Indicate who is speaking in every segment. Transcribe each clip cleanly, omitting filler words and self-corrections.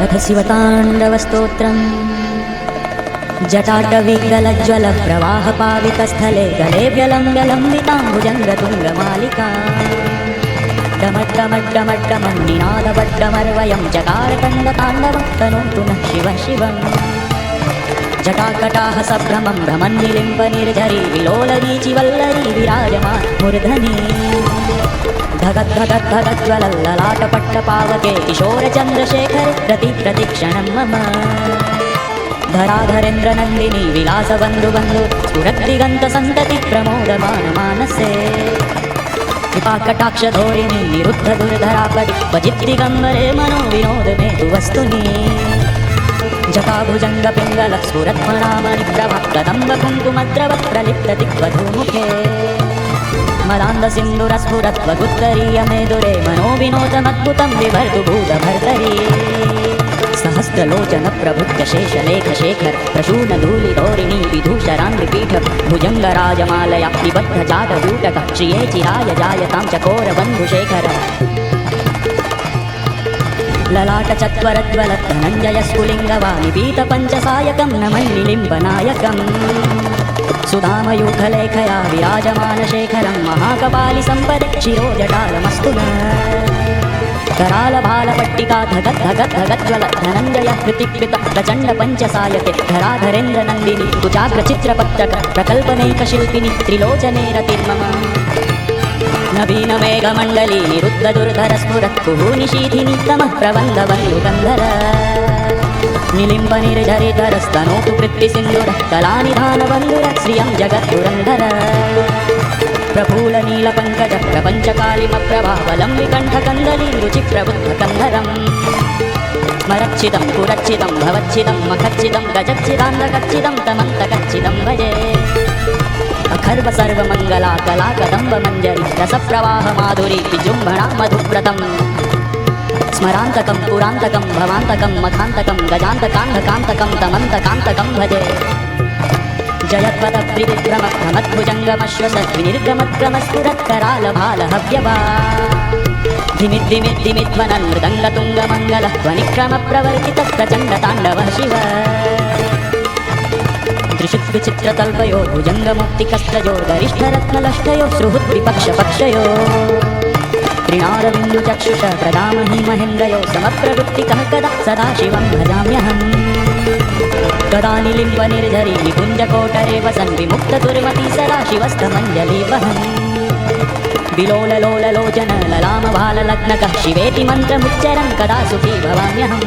Speaker 1: अथ शिवताण्डवस्तोत्रम्। जटाटविकलज्ज्वलप्रवाहपावितस्थले गले व्यलम्बिताम्बुजङ्गतुङ्गमालिका डमड्डमड्डमड्डमन्निनादवड्डमर्वयं चकारकण्डताण्डवं तनोतु नः शिवः शिवम्। जटाकटाः सभ्रमं भ्रमन्निलिम्बनिर्झरी विलोलवीचिवल्लरी विराजमाना मूर्धनी धगद्धगद्धगज्ज्वलल्ललाटपट्टपावके किशोरचन्द्रशेखरे प्रतिक्षणं मम धराधरेन्द्रनन्दिनी विलासबन्धुबन्धु स्फुरद्दिगन्तसन्तति प्रमोदमानमानसे कृपाकटाक्षधोरिणी निरुद्धदुर्धरापदि भजिद्दिगम्बरे मनोविनोदमेतु वस्तुनि जटाभुजङ्गपिङ्गलः स्फुरत्मणामणिप्रभा कदम्बकुङ्कुमद्रवप्रलिप्तदिग्वधूमुखे मदान्दसिन्दुरस्फुरत्वगुत्तरीयमेदुरे मनोविनोदमद्भुतं विभर्तु भूतभर्तरी सहस्रलोचनप्रभुत्यशेषलेखशेखर प्रशूनधूलिधोरिणी विधूषरान्विपीठ भुजङ्गराजमालया निबद्धजातयूटक श्रिये चिराय जायतां चकोरबन्धुशेखर ललाटचत्वरज्वलद्धनञ्जयस्फुलिङ्गवानिपीतपञ्चसायकं नमन्निलिम्बनायकम् सुधामयूखलेखया विराजमानशेखरं महाकपालिसम्पदे शिरोजटालमस्तु न करालभालपट्टिका धगद्धगद्धगज्ज्वल धनञ्जय कृतिकृत प्रचण्डपञ्चसायके धराधरेन्द्रनन्दिनी कुचाग्रचित्रपत्रक प्रकल्पनैकशिल्पिनि त्रिलोचने रतिर्मम नवीनमेघमण्डली निरुद्धदुर्धरस्फुरत्कुहूनिशीथिनि तमः प्रबन्धबन्धुगन्धर निलिम्बनिर्झरितरस्तनोतु कृत्तिसिन्धुरः कलानिधानबन्धुर श्रियं जगद्दुरन्धर प्रफुल्लनीलपङ्कज प्रपञ्चकालिमप्रभावलं विकण्ठकन्दलीरुचिप्रबुद्धकन्धरम् स्मरच्छिदं पुरच्छिदं भवच्छिदं मखच्छिदं गजच्छिदान्धकच्छिदं तमन्तकच्छिदं भजे अखर्व सर्वमङ्गला कला कदम्बमञ्जरी रसप्रवाहमाधुरी विजृम्भणा मधुव्रतम् स्मरान्तकं पुरान्तकं भवान्तकं मखान्तकं गजान्तकान्धकान्तकं तमन्तकान्तकं भजे जयत्पदप्रीतिक्रमक्रमध्वजङ्गमश्वसद्विनिर्गमक्रमस्फुरत्करालभालहव्यवा धिमिद्धिमिद्धिमिध्वनन् मृदङ्गतुङ्गमङ्गलः ध्वनिक्रमप्रवर्तितप्रचण्डताण्डवः शिव त्रिशुद्विचित्रतल्पयो भुजङ्गमुक्तिकस्त्रजो गरिष्ठरत्नलष्टयो सुहृद्विपक्षपक्षयो त्रिणारविन्दुचक्षुष प्रदामहि महेन्द्रयो समप्रवृत्तिकः कदा सदाशिवं भजाम्यहम् कदा निलिम्बनिर्झरी निकुञ्जकोटरे वसन् विमुक्तदुर्मती सदाशिवस्तमञ्जलिवहन् विलोललोललोचन ललामभाललग्नकः शिवेति मन्त्रमुच्चरन् कदा सुखी भवाम्यहम्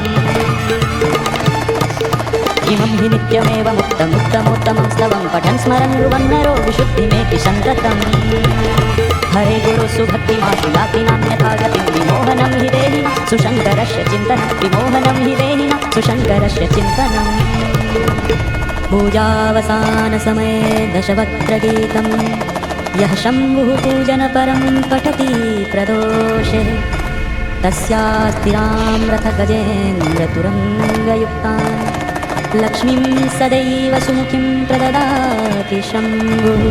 Speaker 1: इमं हि नित्यमेव मुक्तमुत्तमोत्तमं स्तवं पठन् स्मरन् ब्रुवन्नरो विशुद्धिमेति सन्ततम् हरे गुरु सुभक्तिमाशु याति नान्यथा गतिं विमोहनं हि देहि सुशङ्करस्य चिन्तनं विमोहनं हि देहि सुशङ्करस्य चिन्तनम् पूजावसानसमये दशवक्त्रगीतं यः शम्भुः पूजनपरं पठति प्रदोषे तस्यास्तिरां रथगजेन्द्रतुरङ्गयुक्तान् लक्ष्मीं सदैव सुमुखीं प्रददाति शम्भुः।